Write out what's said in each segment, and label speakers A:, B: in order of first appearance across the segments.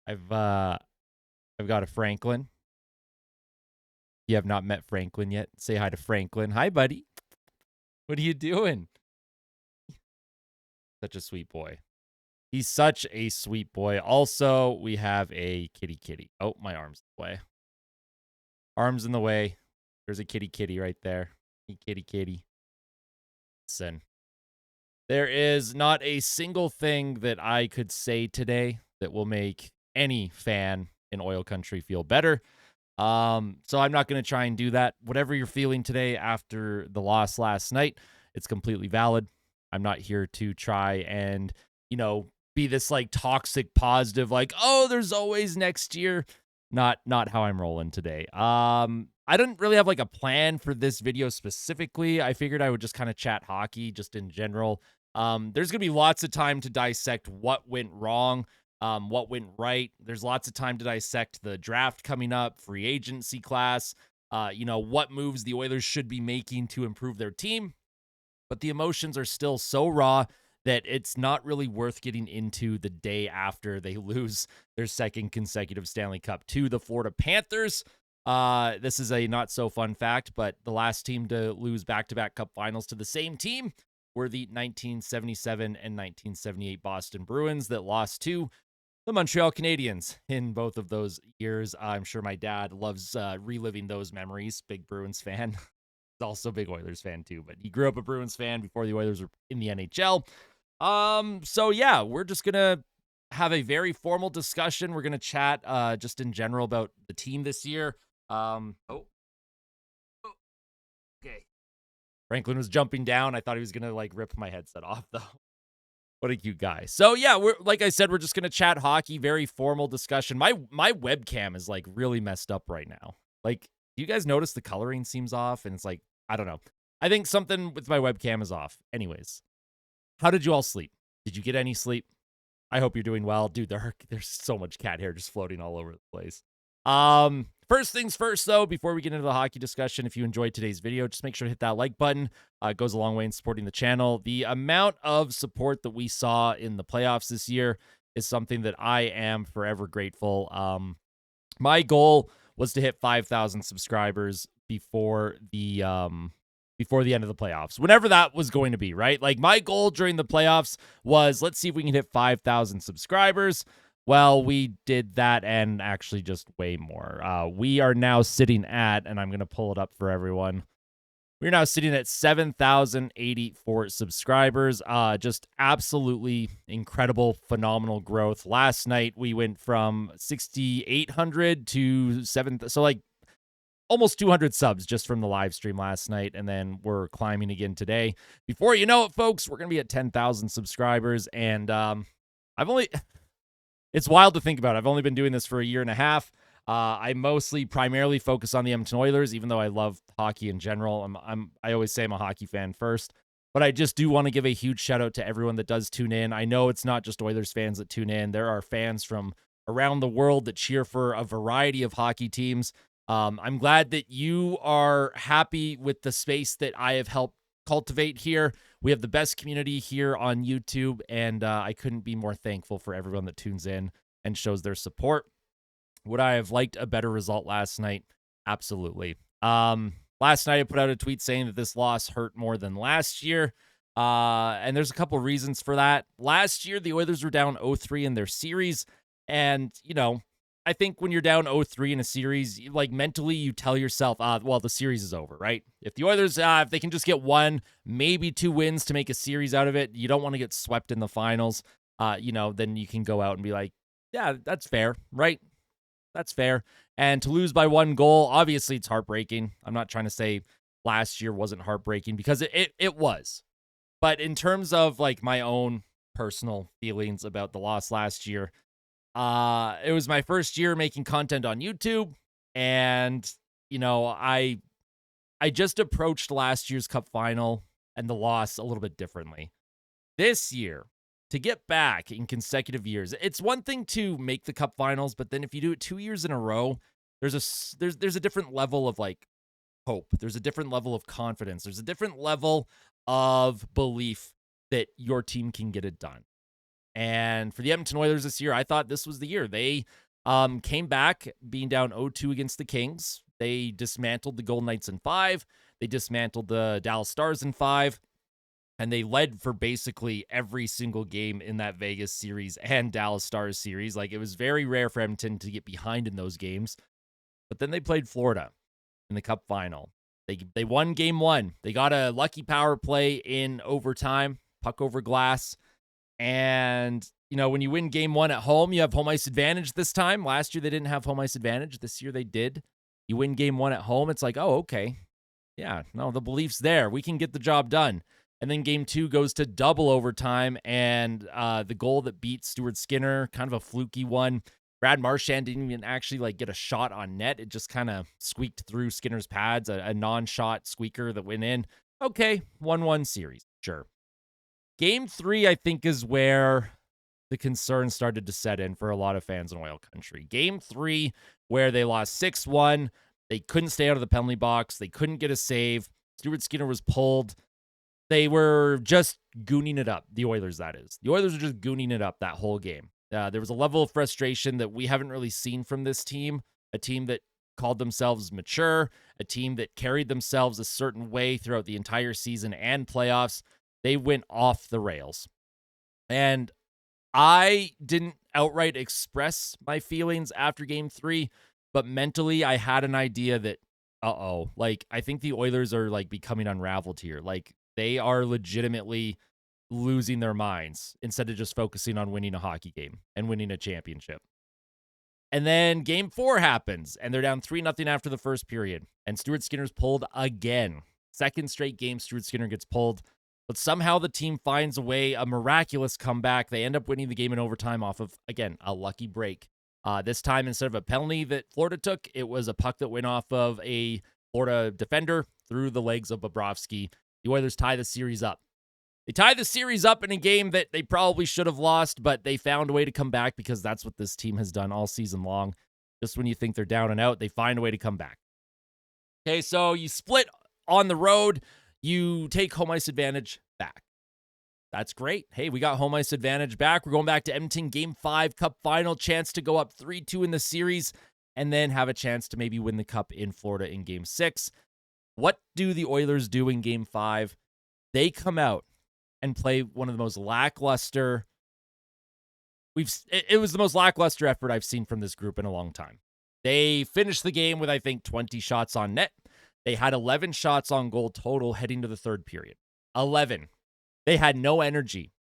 A: I've got a Franklin. If you have not met Franklin yet, say hi to Franklin. Hi, buddy. What are you doing? Such a sweet boy. He's such a sweet boy. Also, we have a kitty. Oh, my arm's in the way. Arm's in the way. There's a kitty right there. Hey, kitty. Listen, there is not a single thing that I could say today that will make any fan in oil country feel better. So I'm not going to try and do that. Whatever you're feeling today after the loss last night, it's completely valid. I'm not here to try and, be this like toxic positive, like, oh, there's always next year. Not how I'm rolling today. I didn't really have like a plan for this video specifically. I figured I would just kind of chat hockey just in general. There's going to be lots of time to dissect what went wrong, what went right. There's lots of time to dissect the draft coming up, free agency class, what moves the Oilers should be making to improve their team. But the emotions are still so raw that it's not really worth getting into the day after they lose their second consecutive Stanley Cup to the Florida Panthers. This is a not so fun fact, but the last team to lose back-to-back Cup Finals to the same team were the 1977 and 1978 Boston Bruins that lost to the Montreal Canadiens in both of those years. I'm sure my dad loves reliving those memories. Big Bruins fan. He's also a big Oilers fan too, but he grew up a Bruins fan before the Oilers were in the NHL. So yeah, we're just gonna have a very formal discussion. We're gonna chat just in general about the team this year. Okay. Franklin was jumping down. I thought he was gonna like rip my headset off though. What a cute guy. So yeah, we're like I said, we're just gonna chat hockey, very formal discussion. My webcam is like really messed up right now. Like, do you guys notice the coloring seems off? And it's like, I don't know. I think something with my webcam is off. Anyways, how did you all sleep? Did you get any sleep? I hope you're doing well. Dude, there's so much cat hair just floating all over the place. First things first, though, before we get into the hockey discussion, if you enjoyed today's video, just make sure to hit that like button. It goes a long way in supporting the channel. The amount of support that we saw in the playoffs this year is something that I am forever grateful. My goal was to hit 5,000 subscribers before the end of the playoffs, whenever that was going to be, right? Like, my goal during the playoffs was, let's see if we can hit 5,000 subscribers. Well, we did that and actually just way more. We are now sitting at, and I'm going to pull it up for everyone. We're now sitting at 7,084 subscribers. Just absolutely incredible, phenomenal growth. Last night, we went from 6,800 to 7. So, like, almost 200 subs just from the live stream last night, and then we're climbing again today. Before you know it, folks, we're going to be at 10,000 subscribers, and it's wild to think about. I've only been doing this for a year and a half. I primarily focus on the Edmonton Oilers, even though I love hockey in general. I always say I'm a hockey fan first, but I just do want to give a huge shout out to everyone that does tune in. I know it's not just Oilers fans that tune in. There are fans from around the world that cheer for a variety of hockey teams. I'm glad that you are happy with the space that I have helped cultivate here. We have the best community here on YouTube, and I couldn't be more thankful for everyone that tunes in and shows their support. Would I have liked a better result last night? Absolutely. Last night I put out a tweet saying that this loss hurt more than last year, and there's a couple reasons for that. Last year, the Oilers were down 0-3 in their series, and, I think when you're down 0-3 in a series, like, mentally you tell yourself, well, the series is over, right? If the Oilers, if they can just get 1, maybe 2 wins to make a series out of it, you don't want to get swept in the finals, then you can go out and be like, yeah, that's fair, right? That's fair. And to lose by 1 goal, obviously it's heartbreaking. I'm not trying to say last year wasn't heartbreaking, because it was. But in terms of, like, my own personal feelings about the loss last year, it was my first year making content on YouTube, and, I just approached last year's Cup Final and the loss a little bit differently. This year, to get back in consecutive years, it's one thing to make the Cup Finals, but then if you do it 2 years in a row, there's a different level of, like, hope. There's a different level of confidence. There's a different level of belief that your team can get it done. And for the Edmonton Oilers this year, I thought this was the year. They came back being down 0-2 against the Kings. They dismantled the Golden Knights in 5. They dismantled the Dallas Stars in 5. And they led for basically every single game in that Vegas series and Dallas Stars series. Like, it was very rare for Edmonton to get behind in those games. But then they played Florida in the Cup Final. They won game 1. They got a lucky power play in overtime, puck over glass. And, you know, when you win game 1 at home, you have home ice advantage this time. Last year, they didn't have home ice advantage. This year, they did. You win game 1 at home, it's like, oh, okay. Yeah, no, the belief's there. We can get the job done. And then game 2 goes to double overtime, and the goal that beat Stuart Skinner, kind of a fluky one. Brad Marchand didn't even actually get a shot on net. It just kind of squeaked through Skinner's pads, a non-shot squeaker that went in. Okay, 1-1 series, sure. Game 3, I think, is where the concern started to set in for a lot of fans in Oil Country. Game 3, where they lost 6-1. They couldn't stay out of the penalty box. They couldn't get a save. Stuart Skinner was pulled. They were just gooning it up, the Oilers, that is. The Oilers were just gooning it up that whole game. There was a level of frustration that we haven't really seen from this team, a team that called themselves mature, a team that carried themselves a certain way throughout the entire season and playoffs. They went off the rails. And I didn't outright express my feelings after game 3, but mentally I had an idea that, I think the Oilers are becoming unraveled here. They are legitimately losing their minds instead of just focusing on winning a hockey game and winning a championship. And then game 4 happens, and they're down 3-0 after the first period. And Stuart Skinner's pulled again. Second straight game, Stuart Skinner gets pulled. But somehow the team finds a way, a miraculous comeback. They end up winning the game in overtime off of, again, a lucky break. This time, instead of a penalty that Florida took, it was a puck that went off of a Florida defender through the legs of Bobrovsky. The Oilers tie the series up. They tie the series up in a game that they probably should have lost, but they found a way to come back because that's what this team has done all season long. Just when you think they're down and out, they find a way to come back. Okay, so you split on the road. You take home ice advantage back. That's great. Hey, we got home ice advantage back. We're going back to Edmonton, Game 5, Cup Final, chance to go up 3-2 in the series, and then have a chance to maybe win the Cup in Florida in Game 6. What do the Oilers do in Game 5? They come out and play one of the most lackluster. It was the most lackluster effort I've seen from this group in a long time. They finished the game with, I think, 20 shots on net. They had 11 shots on goal total heading to the third period. 11. They had no energy.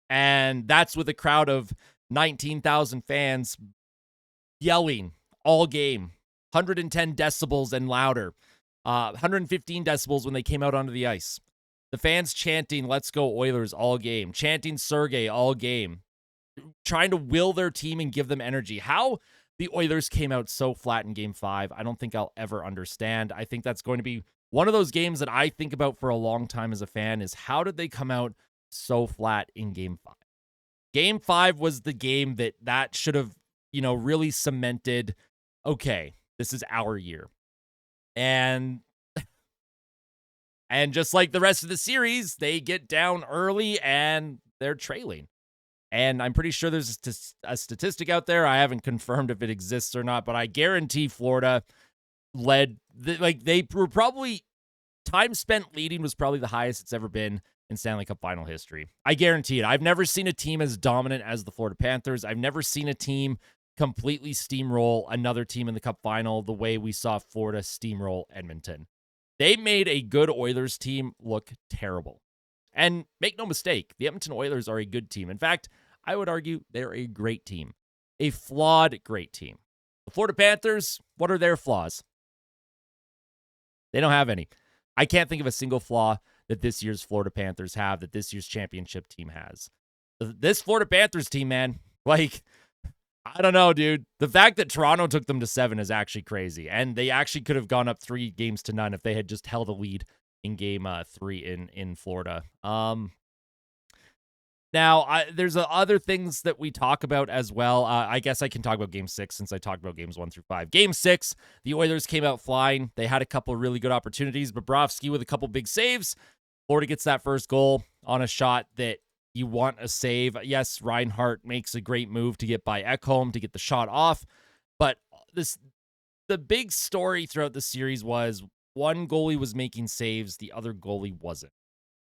A: And that's with a crowd of 19,000 fans yelling all game. 110 decibels and louder. 115 decibels when they came out onto the ice. The fans chanting, "Let's go Oilers," all game. Chanting Sergei all game. Trying to will their team and give them energy. How the Oilers came out so flat in Game 5, I don't think I'll ever understand. I think that's going to be one of those games that I think about for a long time as a fan, is how did they come out so flat in Game 5? Game 5 was the game that should have, really cemented, okay, this is our year. And just like the rest of the series, they get down early and they're trailing. And I'm pretty sure there's a statistic out there. I haven't confirmed if it exists or not, but I guarantee Florida led. They were probably, time spent leading was probably the highest it's ever been in Stanley Cup Final history. I guarantee it. I've never seen a team as dominant as the Florida Panthers. I've never seen a team completely steamroll another team in the Cup Final the way we saw Florida steamroll Edmonton. They made a good Oilers team look terrible. And make no mistake, the Edmonton Oilers are a good team. In fact, I would argue they're a great team. A flawed great team. The Florida Panthers, what are their flaws? They don't have any. I can't think of a single flaw that this year's Florida Panthers have, that this year's championship team has. This Florida Panthers team, man, I don't know, dude. The fact that Toronto took them to 7 is actually crazy. And they actually could have gone up 3-0 if they had just held a lead in Game 3 in Florida. Now, there's other things that we talk about as well. I guess I can talk about Game 6 since I talked about Games 1 through 5. Game 6, the Oilers came out flying. They had a couple of really good opportunities. Bobrovsky with a couple big saves. Florida gets that first goal on a shot that you want a save. Yes, Reinhart makes a great move to get by Ekholm to get the shot off, but the big story throughout the series was one goalie was making saves, the other goalie wasn't.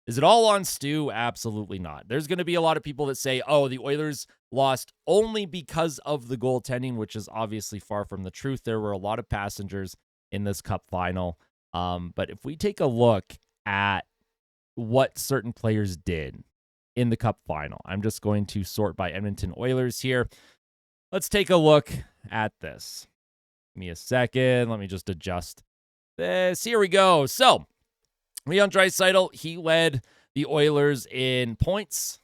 A: Is it all on Stu? Absolutely not. There's going to be a lot of people that say, oh, the Oilers lost only because of the goaltending, which is obviously far from the truth. There were a lot of passengers in this Cup final. But if we take a look at what certain players did in the Cup final, I'm just going to sort by Edmonton Oilers here. Let's take a look at this. Give me a second. Let me just adjust this. Here we go. So, Leon Draisaitl, he led the Oilers in points,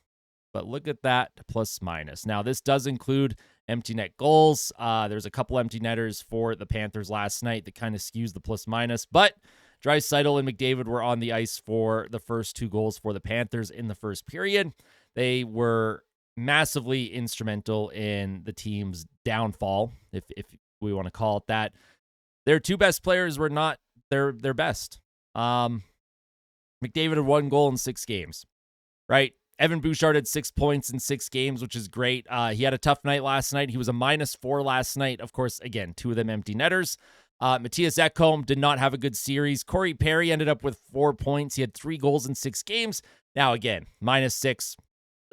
A: but look at that plus minus. Now, this does include empty net goals. There's a couple empty netters for the Panthers last night that kind of skews the plus minus, but Draisaitl and McDavid were on the ice for the first 2 goals for the Panthers in the first period. They were massively instrumental in the team's downfall, if we want to call it that. Their 2 best players were not their best. McDavid had 1 goal in 6 games, right? Evan Bouchard had 6 points in 6 games, which is great. He had a tough night last night. He was a -4 last night. Of course, again, 2 of them empty netters. Matthias Ekholm did not have a good series. Corey Perry ended up with 4 points. He had 3 goals in 6 games. Now, again, -6.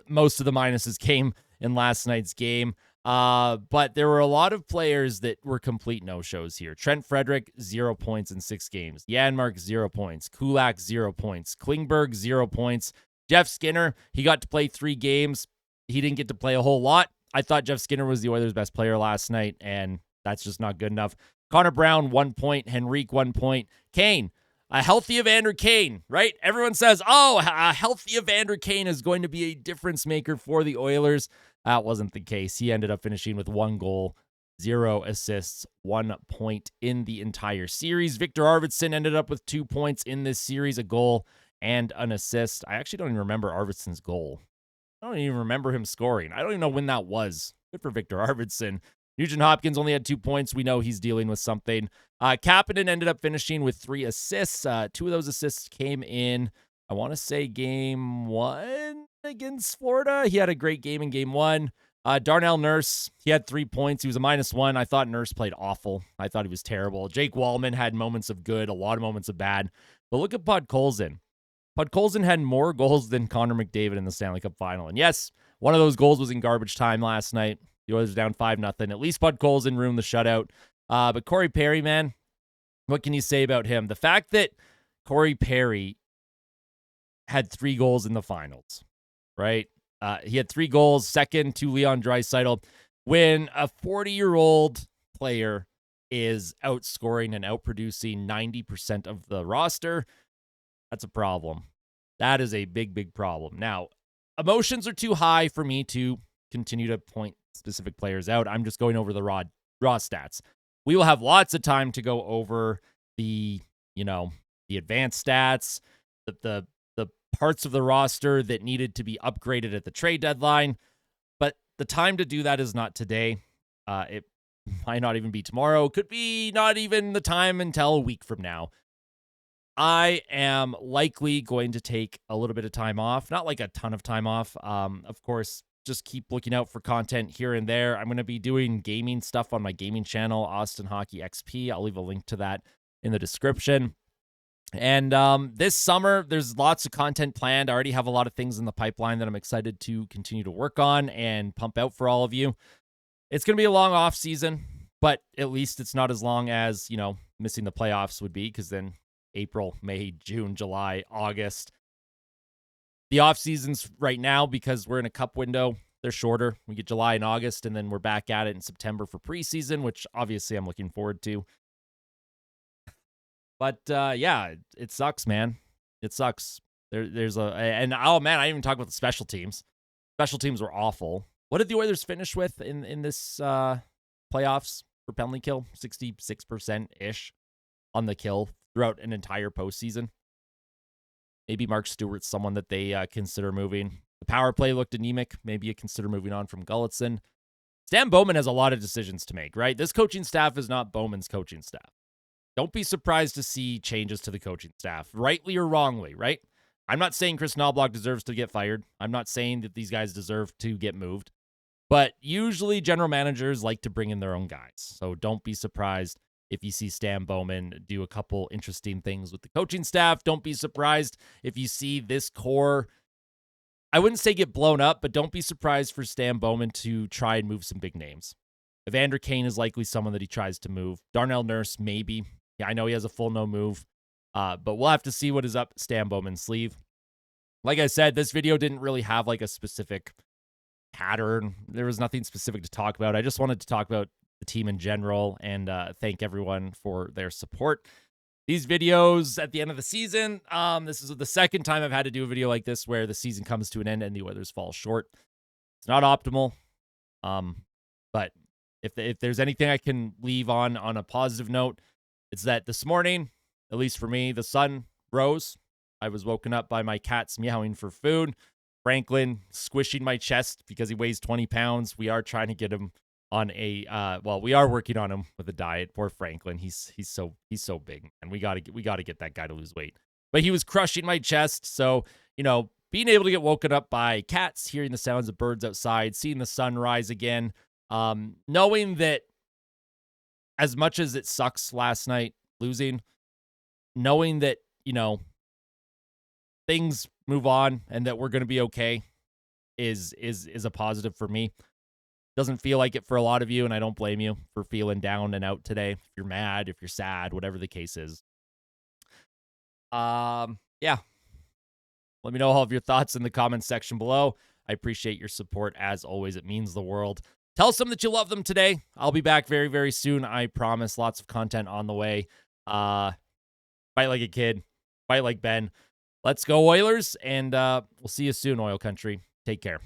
A: Most of the minuses came in last night's game. But there were a lot of players that were complete no-shows here. Trent Frederick, 0 points in 6 games. Janmark, 0 points. Kulak, 0 points. Klingberg, 0 points. Jeff Skinner, he got to play 3 games. He didn't get to play a whole lot. I thought Jeff Skinner was the Oilers' best player last night, and that's just not good enough. Connor Brown, 1 point. Henrique, 1 point. Kane, a healthy Evander Kane, right? Everyone says, oh, a healthy Evander Kane is going to be a difference maker for the Oilers. That wasn't the case. He ended up finishing with 1 goal, 0 assists, 1 point in the entire series. Victor Arvidsson ended up with 2 points in this series, a goal and an assist. I actually don't even remember Arvidsson's goal. I don't even remember him scoring. I don't even know when that was. Good for Victor Arvidsson. Nugent Hopkins only had 2 points. We know he's dealing with something. Kapanen ended up finishing with 3 assists. 2 of those assists came in, I want to say, game 1 against Florida. He had a great game in game 1. Darnell Nurse, he had 3 points. He was a -1. I thought Nurse played awful. I thought he was terrible. Jake Wallman had moments of good, a lot of moments of bad. But look at Podkolzin. Podkolzin had more goals than Connor McDavid in the Stanley Cup Final. And yes, one of those goals was in garbage time last night. The Oilers were down 5-0. At least Podkolzin ruined the shutout. But Corey Perry, man, what can you say about him? The fact that Corey Perry had 3 goals in the finals, right? He had 3 goals, second to Leon Draisaitl. When a 40-year-old player is outscoring and outproducing 90% of the roster, that's a problem. That is a big, big problem. Now, emotions are too high for me to continue to point specific players out. I'm just going over the raw stats. We will have lots of time to go over the advanced stats, the parts of the roster that needed to be upgraded at the trade deadline. But the time to do that is not today. It might not even be tomorrow. Could be not even the time until a week from now. I am likely going to take a little bit of time off, not like a ton of time off. Of course, just keep looking out for content here and there. I'm going to be doing gaming stuff on my gaming channel, Austin Hockey XP. I'll leave a link to that in the description. And this summer, there's lots of content planned. I already have a lot of things in the pipeline that I'm excited to continue to work on and pump out for all of you. It's going to be a long off season, but at least it's not as long as, missing the playoffs would be, because then April, May, June, July, August. The off seasons right now, because we're in a cup window, they're shorter. We get July and August, and then we're back at it in September for preseason, which obviously I'm looking forward to. But yeah, it sucks, man. It sucks. Oh man, I didn't even talk about the special teams. Special teams were awful. What did the Oilers finish with in this playoffs for penalty kill? 66%-ish on the kill throughout an entire postseason. Maybe Mark Stewart's someone that they consider moving. The power play looked anemic. Maybe you consider moving on from Gulletson. Stan Bowman has a lot of decisions to make, right? This coaching staff is not Bowman's coaching staff. Don't be surprised to see changes to the coaching staff, rightly or wrongly, right? I'm not saying Chris Knoblauch deserves to get fired. I'm not saying that these guys deserve to get moved. But usually general managers like to bring in their own guys. So don't be surprised if you see Stan Bowman do a couple interesting things with the coaching staff. Don't be surprised if you see this core, I wouldn't say get blown up, but don't be surprised for Stan Bowman to try and move some big names. Evander Kane is likely someone that he tries to move. Darnell Nurse, maybe. Yeah, I know he has a full no move, but we'll have to see what is up Stan Bowman's sleeve. Like I said, this video didn't really have like a specific pattern. There was nothing specific to talk about. I just wanted to talk about the team in general and thank everyone for their support. These videos at the end of the season, this is the second time I've had to do a video like this where the season comes to an end and the Oilers fall short. It's not optimal, but if there's anything I can leave on a positive note, it's that this morning, at least for me, the sun rose. I was woken up by my cats meowing for food. Franklin squishing my chest because he weighs 20 pounds. We are trying to get him on a we are working on him with a diet. Poor Franklin. He's so big, and we gotta get that guy to lose weight. But he was crushing my chest. So, being able to get woken up by cats, hearing the sounds of birds outside, seeing the sun rise again, knowing that as much as it sucks last night losing, knowing that, things move on and that we're going to be okay is a positive for me. Doesn't feel like it for a lot of you, and I don't blame you for feeling down and out today. If you're mad, if you're sad, whatever the case is. Yeah. Let me know all of your thoughts in the comments section below. I appreciate your support as always. It means the world. Tell some that you love them today. I'll be back very, very soon. I promise. Lots of content on the way. Fight like a kid. Fight like Ben. Let's go Oilers, and we'll see you soon, Oil Country. Take care.